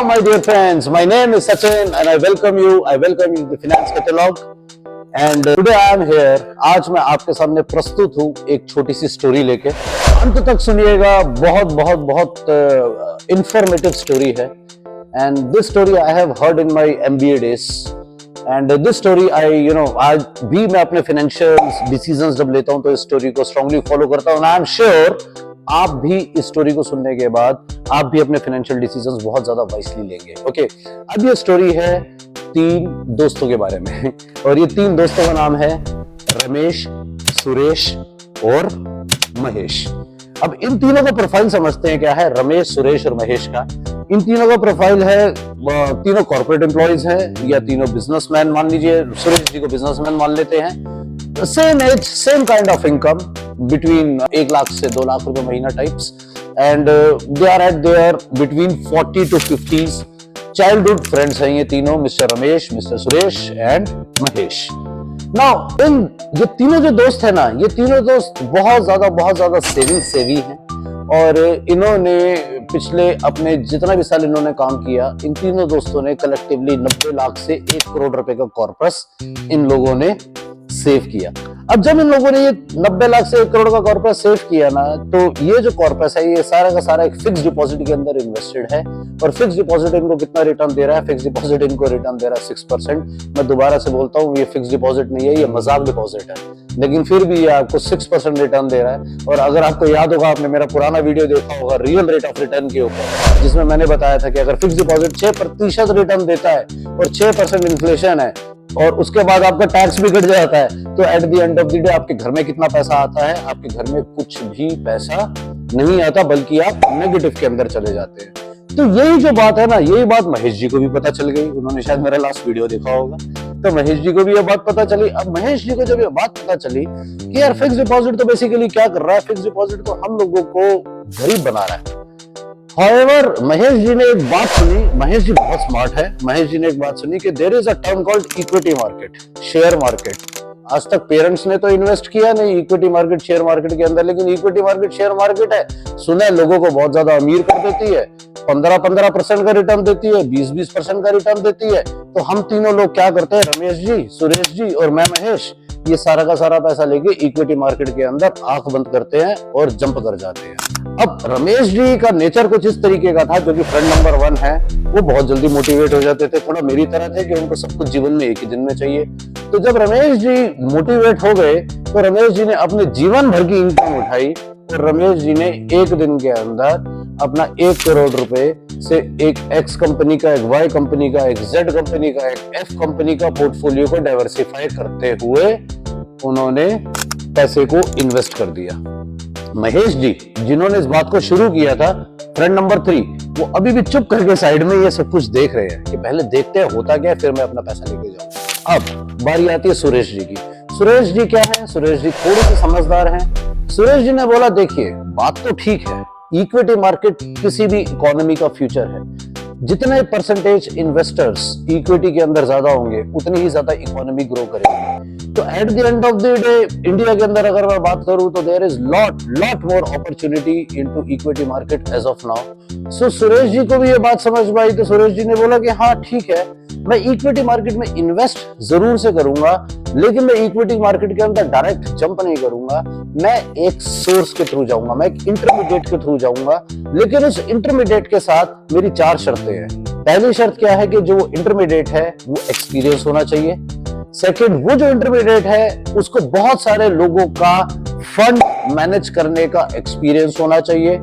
Hello, my dear friends. My name is Sachin, and I welcome you. I welcome you to the Finance Catalog. And today I am here. आज मैं आपके सामने प्रस्तुत हूँ एक छोटी सी स्टोरी लेके. अंत तक सुनिएगा. बहुत बहुत बहुत इंफॉर्मेटिव स्टोरी है. And this story I have heard in my MBA days. And this story आज भी मैं अपने फाइनेंशियल डिसीजंस जब लेता हूँ तो इस स्टोरी को स्ट्रांगली फॉलो करता हूँ. आई एम श्योर आप भी इस स्टोरी को सुनने के बाद आप भी अपने फाइनेंशियल डिसीजंस बहुत ज्यादा वाइसली लेंगे. ओके, अब ये स्टोरी है 3 दोस्तों के बारे में. और ये 3 दोस्तों का नाम है रमेश, सुरेश और महेश. अब इन तीनों का प्रोफाइल समझते हैं क्या है. रमेश, सुरेश और महेश का इन तीनों का प्रोफाइल है. तीनों कॉर्पोरेट एम्प्लॉइज हैं या तीनों बिजनेसमैन मान लीजिए. सुरेश जी को बिजनेसमैन मान लेते हैं. Same age, same kind of income between 1 lakh से 2 लाख रुपए महीना types. And they are at their between 40 to 50s. Childhood friends हैं ये तीनों, mister Ramesh, mister Suresh and Mahesh. Now ये तीनों जो दोस्त है ना, ये तीनों दोस्त बहुत ज्यादा सेविंग सेवी हैं. और इन्होंने पिछले अपने जितना भी साल इन्होंने काम किया, इन तीनों दोस्तों ने कलेक्टिवली 90 लाख से 1 करोड़ रुपए का कॉर्पस इन लोगों ने सेव किया. अब जब इन लोगों ने ये 90 लाख से 1 करोड़ का कॉर्पस सेव किया ना, तो ये जो कॉर्पस है ये सारा का सारा एक फिक्स डिपॉजिट के अंदर इन्वेस्टेड है. और फिक्स डिपॉजिट इनको कितना रिटर्न दे रहा है? फिक्स डिपॉजिट इनको रिटर्न दे रहा है 6%. मैं दोबारा से बोलता हूँ, ये फिक्स डिपॉजिट नहीं है, ये मजाक डिपॉजिट है, लेकिन फिर भी ये आपको 6% रिटर्न दे रहा है. और अगर आपको याद होगा, आपने मेरा पुराना वीडियो देखा होगा रियल रेट ऑफ रिटर्न के ऊपर, जिसमें मैंने बताया था कि अगर फिक्स डिपॉजिट 6% रिटर्न देता है और 6% इन्फ्लेशन है और उसके बाद आपका टैक्स भी कट जाता है, तो at the end of the day आपके घर में कितना पैसा आता है? आपके घर में कुछ भी पैसा नहीं आता, बल्कि आप नेगेटिव के अंदर चले जाते हैं. तो यही जो बात है ना, यही बात महेश जी को भी पता चल गई. उन्होंने शायद मेरा लास्ट वीडियो देखा होगा, तो महेश जी को भी ये बात पता चली. अब महेश जी को जब ये बात पता चली कि यार फिक्स डिपॉजिट तो बेसिकली क्या कर रहा है, फिक्स डिपॉजिट तो हम लोगों को गरीब बना रहा है. However, महेश जी ने एक बात सुनी. महेश जी बहुत स्मार्ट है. महेश जी ने एक बात सुनी कि there is a term called equity market, share market. आज तक पेरेंट्स ने तो इन्वेस्ट किया नहीं इक्विटी मार्केट, शेयर मार्केट के अंदर, लेकिन इक्विटी मार्केट, शेयर मार्केट है, सुना है लोगों को बहुत ज्यादा अमीर कर देती है. 15% का रिटर्न देती है, 20% का रिटर्न देती है. तो हम तीनों लोग क्या करते हैं, रमेश जी, सुरेश जी और मैं महेश, ये सारा का सारा पैसा लेके इक्विटी मार्केट के अंदर आंख बंद करते हैं और जंप कर जाते हैं. अब रमेश जी का नेचर कुछ इस तरीके का था, जो कि फ्रेंड नंबर 1 है, वो बहुत जल्दी मोटिवेट हो जाते थे. थोड़ा मेरी तरह थे कि उनको सब कुछ जीवन में एक ही दिन में चाहिए. तो जब रमेश जी मोटिवेट हो गए तो रमेश जी ने अपने जीवन भर की इनकम उठाई और रमेश जी ने एक दिन के अंदर अपना 1 करोड़ रुपए से एक X कंपनी का, एक Y कंपनी का, एक Z कंपनी का, एक F कंपनी का पोर्टफोलियो को डाइवर्सिफाई करते हुए उन्होंने पैसे को इन्वेस्ट कर दिया. महेश जी, जिन्होंने इस बात को शुरू किया था, फ्रेंड नंबर 3, वो अभी भी चुप करके साइड में ये सब कुछ देख रहे हैं कि पहले देखते हैं होता क्या है, फिर मैं अपना पैसा लेके जाऊं. अब बारी आती है सुरेश जी की. सुरेश जी क्या है? सुरेश जी थोड़े से समझदार हैं. सुरेश जी ने बोला, देखिए बात तो ठीक है, इक्विटी मार्केट किसी भी इकोनॉमी का फ्यूचर है. जितने परसेंटेज इन्वेस्टर्स इक्विटी के अंदर ज्यादा होंगे, उतनी ही ज्यादा इकोनॉमी ग्रो करेगी. तो at the end of the day India के अंदर अगर मैं बात करूं तो there is lot more opportunity into equity market as of now. So Suresh ji को भी ये बात समझ में आई. तो सुरेश जी ने बोला कि हाँ ठीक है, मैं इक्विटी मार्केट में इन्वेस्ट जरूर से करूंगा, लेकिन मैं इक्विटी मार्केट के अंदर डायरेक्ट जंप नहीं करूंगा. मैं एक सोर्स के थ्रू जाऊंगा, मैं एक इंटरमीडिएट के थ्रू जाऊंगा. लेकिन उस इंटरमीडिएट के साथ मेरी 4 शर्तें हैं. पहली शर्त क्या है कि जो इंटरमीडिएट है वो एक्सपीरियंस होना चाहिए. सेकंड, वो जो इंटरमीडिएट है उसको बहुत सारे लोगों का फंड मैनेज करने का एक्सपीरियंस होना चाहिए.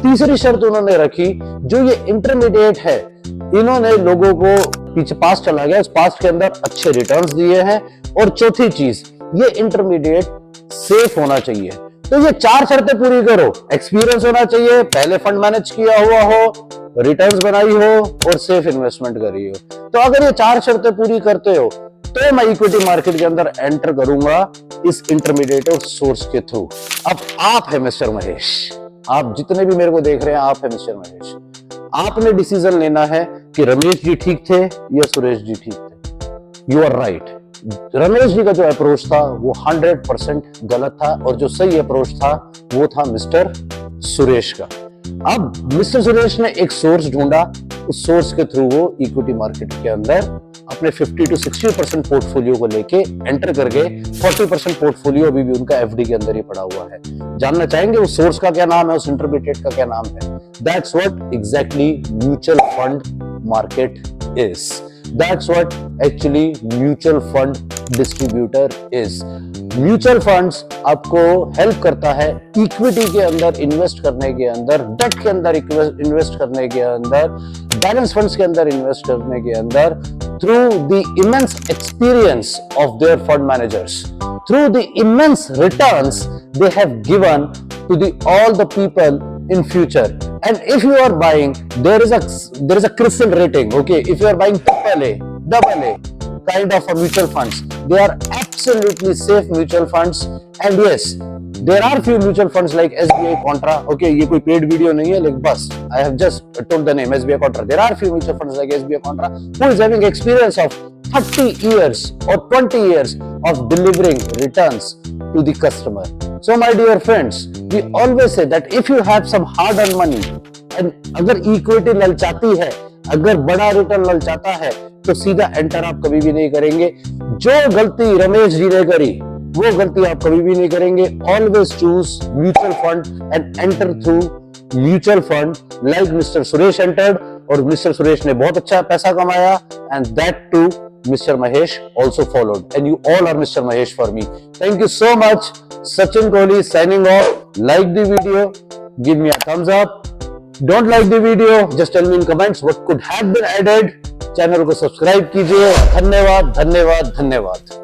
तीसरी शर्त उन्होंने रखी, जो ये इंटरमीडिएट है, इन्होंने लोगों को पीछे पास चला गया, इस पास के अंदर अच्छे रिटर्न्स दिए हैं. और चौथी चीज, ये इंटरमीडिएट सेफ होना चाहिए. तो ये 4 शर्तें पूरी करो. एक्सपीरियंस होना चाहिए, पहले फंड मैनेज किया हुआ हो, रिटर्न्स बनाई हो और सेफ इन्वेस्टमेंट करी हो. तो अगर ये 4 शर्तें पूरी करते हो तो मैं इक्विटी मार्केट के अंदर एंटर करूंगा इस इंटरमीडिएट और सोर्स के थ्रू. अब आप है मिस्टर महेश, आप जितने भी मेरे को देख रहे हैं, आप है मिस्टर महेश. आपने डिसीजन लेना है कि रमेश जी ठीक थे या सुरेश जी ठीक थे. You are right. Ramesh ji का जो अप्रोच था वो 100% गलत था और जो सही अप्रोच था वो था मिस्टर सुरेश का. अब मिस्टर सुरेश ने एक सोर्स ढूंढा, उस सोर्स के थ्रू वो इक्विटी मार्केट के अंदर अपने 50 to 60% पोर्टफोलियो को लेके एंटर कर गए। 40% पोर्टफोलियो अभी भी उनका एफडी के अंदर ही पड़ा हुआ है। जानना चाहेंगे उस सोर्स का क्या नाम है, उस इंटरमीडिएट का क्या नाम है? That's what exactly mutual fund market is. That's what actually mutual fund distributor is. Mutual funds आपको हेल्प करता है इक्विटी के अंदर इन्वेस्ट करने के अंदर, डेट के अंदर इन्वेस्ट करने के अंदर, बैलेंस फंड्स के अंदर इन्वेस्ट करने के अंदर, through the immense experience of their fund managers, through the immense returns they have given to all the people in future. And if you are buying, there is a CRISIL rating. Okay, if you are buying AAA, AA kind of a mutual funds, they are absolutely safe mutual funds. And yes, there are few mutual funds like SBI Contra. Okay, ये कोई paid video नहीं है, लेकिन बस I have just told the name SBI Contra. There are few mutual funds like SBI Contra who is having experience of 30 years or 20 years of delivering returns to the customer. So my dear friends, we always say that if you have some hard-earned money and अगर equity ललचाती है, अगर बड़ा return ललचाता है, तो सीधा enter आप कभी भी नहीं करेंगे। जो गलती रमेश जी ने करी वो गलती आप कभी भी नहीं करेंगे। Always choose mutual fund and enter through mutual fund like mister Suresh entered, और मिस्टर सुरेश ने बहुत अच्छा पैसा कमाया, and that too Mr. Mahesh also followed, and you all are Mr. Mahesh for me. Thank you so much. Sachin Kohli signing off. Like the video, give me a thumbs up. Don't like the video, just tell me in comments what could have been added. Channel को subscribe कीजिए। धन्यवाद धन्यवाद धन्यवाद।